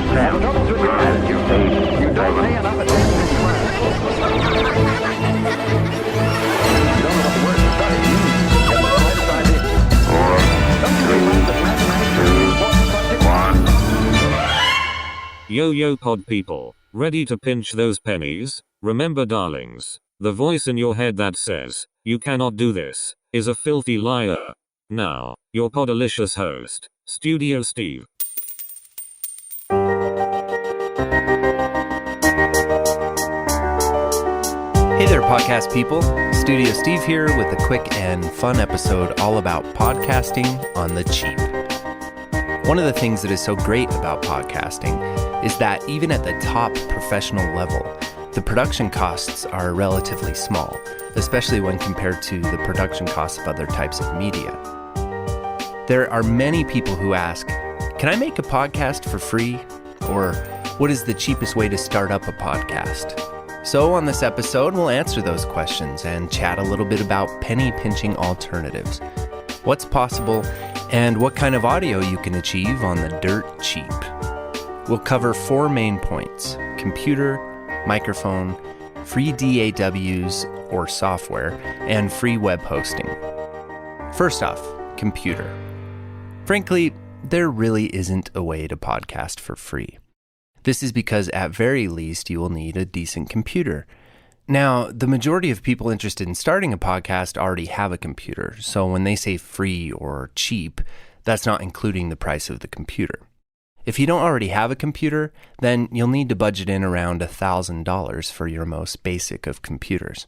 have troubles with your attitude. You don't pay enough attention in class. You don't know what the word study means. You have the slightest idea. Don't you realize that mathematics is an important subject? Yo pod people, ready to pinch those pennies? Remember darlings, the voice in your head that says, you cannot do this, is a filthy liar. Now, your podalicious host, Studio Steve. Hey there, podcast people. Studio Steve here with a quick and fun episode all about podcasting on the cheap. One of the things that is so great about podcasting is that even at the top professional level, the production costs are relatively small, especially when compared to the production costs of other types of media. There are many people who ask, can I make a podcast for free? Or what is the cheapest way to start up a podcast? So on this episode, we'll answer those questions and chat a little bit about penny pinching alternatives, what's possible, and what kind of audio you can achieve on the dirt cheap. We'll cover 4 main points: computer, microphone, free DAWs or software, and free web hosting. First off, computer. Frankly, there really isn't a way to podcast for free. This is because at very least you will need a decent computer. Now, the majority of people interested in starting a podcast already have a computer, so when they say free or cheap, that's not including the price of the computer. If you don't already have a computer, then you'll need to budget in around $1,000 for your most basic of computers.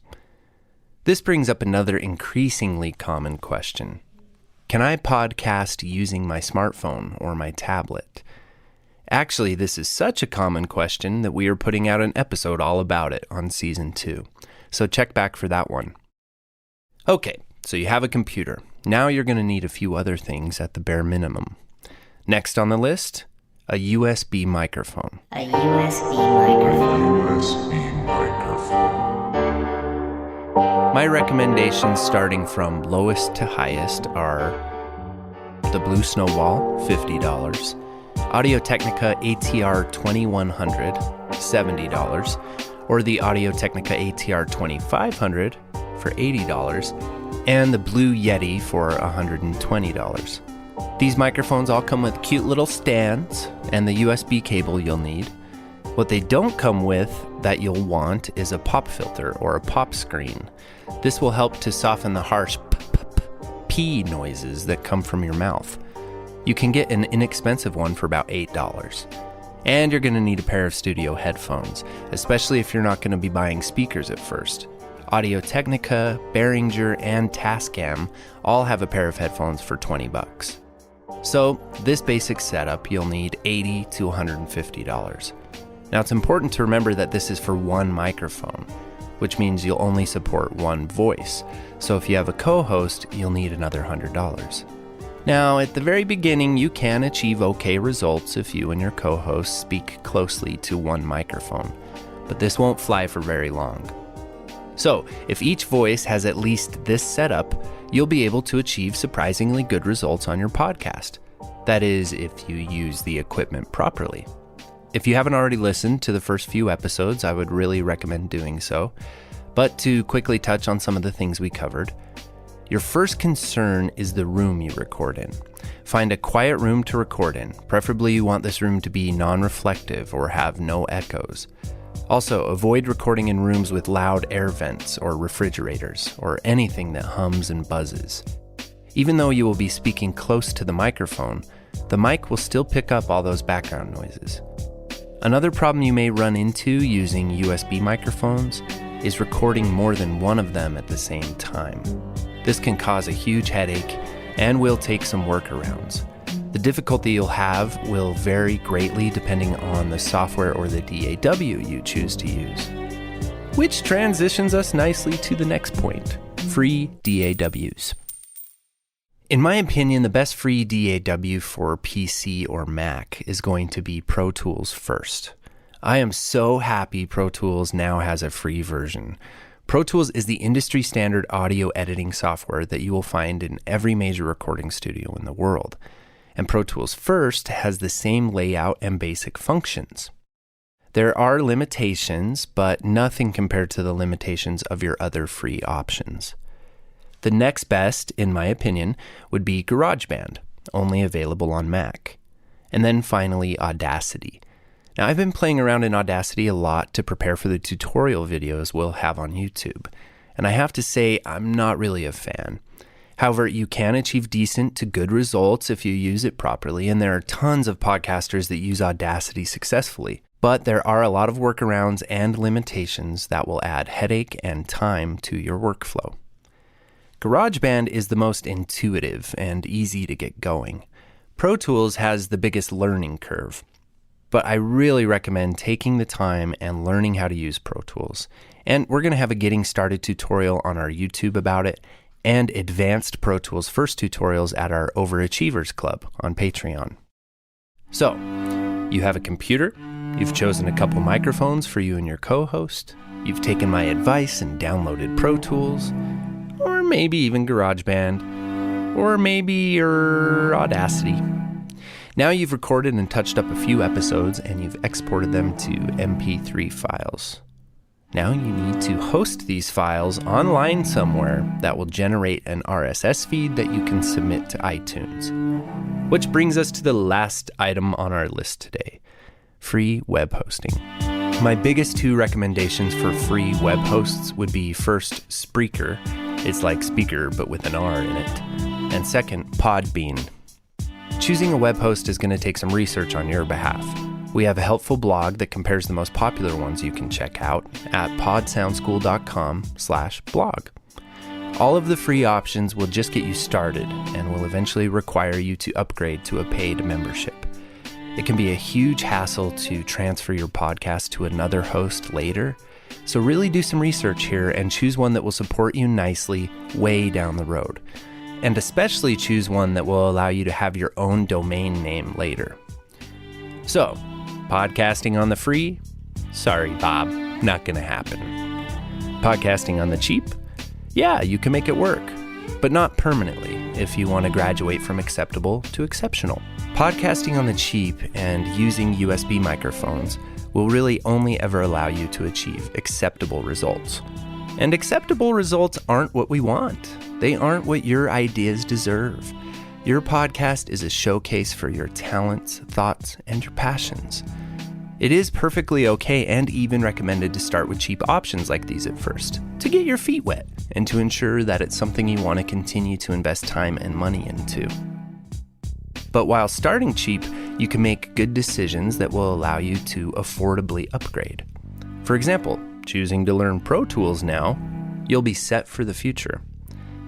This brings up another increasingly common question. Can I podcast using my smartphone or my tablet? Actually, this is such a common question that we are putting out an episode all about it on Season 2. So check back for that one. Okay, so you have a computer. Now you're going to need a few other things at the bare minimum. Next on the list, a USB microphone. A USB microphone. USB microphone. My recommendations starting from lowest to highest are the Blue Snowball, $50. Audio-Technica ATR 2100, $70, or the Audio-Technica ATR 2500 for $80, and the Blue Yeti for $120. These microphones all come with cute little stands and the USB cable you'll need. What they don't come with that you'll want is a pop filter or a pop screen. This will help to soften the harsh p noises that come from your mouth. You can get an inexpensive one for about $8. And you're going to need a pair of studio headphones, especially if you're not going to be buying speakers at first. Audio-Technica, Behringer, and Tascam all have a pair of headphones for $20. So, this basic setup, you'll need $80 to $150. Now, it's important to remember that this is for one microphone, which means you'll only support one voice. So if you have a co-host, you'll need another $100. Now, at the very beginning, you can achieve okay results if you and your co-host speak closely to one microphone, but this won't fly for very long. So, if each voice has at least this setup, you'll be able to achieve surprisingly good results on your podcast. That is, if you use the equipment properly. If you haven't already listened to the first few episodes, I would really recommend doing so. But to quickly touch on some of the things we covered, your first concern is the room you record in. Find a quiet room to record in. Preferably you want this room to be non-reflective or have no echoes. Also, avoid recording in rooms with loud air vents or refrigerators or anything that hums and buzzes. Even though you will be speaking close to the microphone, the mic will still pick up all those background noises. Another problem you may run into using USB microphones is recording more than one of them at the same time. This can cause a huge headache and will take some workarounds. The difficulty you'll have will vary greatly depending on the software or the DAW you choose to use. Which transitions us nicely to the next point, free DAWs. In my opinion, the best free DAW for PC or Mac is going to be Pro Tools first. I am so happy Pro Tools now has a free version. Pro Tools is the industry standard audio editing software that you will find in every major recording studio in the world. and Pro Tools First has the same layout and basic functions. There are limitations, but nothing compared to the limitations of your other free options. The next best, in my opinion, would be GarageBand, only available on Mac. And then finally, Audacity. Now, I've been playing around in Audacity a lot to prepare for the tutorial videos we'll have on YouTube, and I have to say I'm not really a fan. However, you can achieve decent to good results if you use it properly, and there are tons of podcasters that use Audacity successfully. But there are a lot of workarounds and limitations that will add headache and time to your workflow. GarageBand is the most intuitive and easy to get going. Pro Tools has the biggest learning curve. But I really recommend taking the time and learning how to use Pro Tools. And we're going to have a getting started tutorial on our YouTube about it, and advanced Pro Tools First tutorials at our Overachievers Club on Patreon. So, you have a computer, you've chosen a couple microphones for you and your co-host, you've taken my advice and downloaded Pro Tools, or maybe even GarageBand, or maybe your Audacity. Now you've recorded and touched up a few episodes and you've exported them to MP3 files. Now you need to host these files online somewhere that will generate an RSS feed that you can submit to iTunes. Which brings us to the last item on our list today, free web hosting. My biggest two recommendations for free web hosts would be first, Spreaker. It's like speaker but with an R in it. And second, Podbean. Choosing a web host is going to take some research on your behalf. We have a helpful blog that compares the most popular ones you can check out at podsoundschool.com/blog. All of the free options will just get you started and will eventually require you to upgrade to a paid membership. It can be a huge hassle to transfer your podcast to another host later, so really do some research here and choose one that will support you nicely way down the road. And especially choose one that will allow you to have your own domain name later. So, podcasting on the free? Sorry, Bob, not going to happen. Podcasting on the cheap? Yeah, you can make it work, but not permanently if you want to graduate from acceptable to exceptional. Podcasting on the cheap and using USB microphones will really only ever allow you to achieve acceptable results. And acceptable results aren't what we want. They aren't what your ideas deserve. Your podcast is a showcase for your talents, thoughts, and your passions. It is perfectly okay and even recommended to start with cheap options like these at first, to get your feet wet and to ensure that it's something you want to continue to invest time and money into. But while starting cheap, you can make good decisions that will allow you to affordably upgrade. For example, choosing to learn Pro Tools now, you'll be set for the future.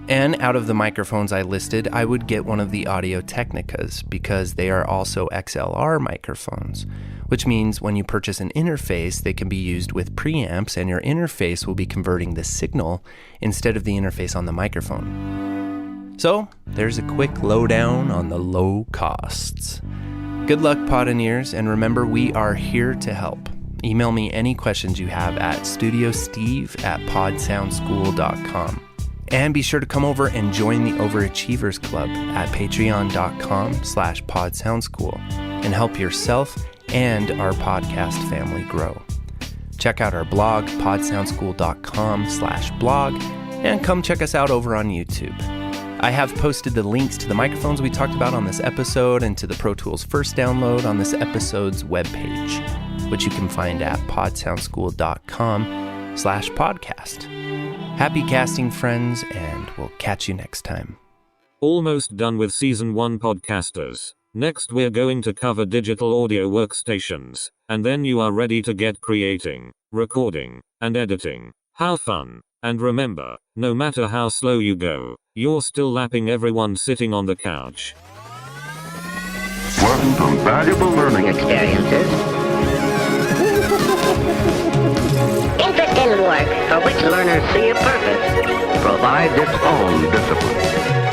And out of the microphones I listed, I would get one of the Audio Technicas because they are also XLR microphones, which means when you purchase an interface, they can be used with preamps and your interface will be converting the signal instead of the interface on the microphone. So, there's a quick lowdown on the low costs. Good luck, Podaneers, and remember, we are here to help. Email me any questions you have at studiosteve@podsoundschool.com. And be sure to come over and join the Overachievers Club at patreon.com/podsoundschool and help yourself and our podcast family grow. Check out our blog, podsoundschool.com/blog, and come check us out over on YouTube. I have posted the links to the microphones we talked about on this episode and to the Pro Tools First download on this episode's webpage, which you can find at podsoundschool.com/podcast. Happy casting, friends, and we'll catch you next time. Almost done with Season 1 podcasters. Next we're going to cover digital audio workstations, and then you are ready to get creating, recording, and editing. How fun! And remember, no matter how slow you go, you're still lapping everyone sitting on the couch. Learn from valuable learning experiences. Interest in work for which Learners see a purpose, provides its own discipline.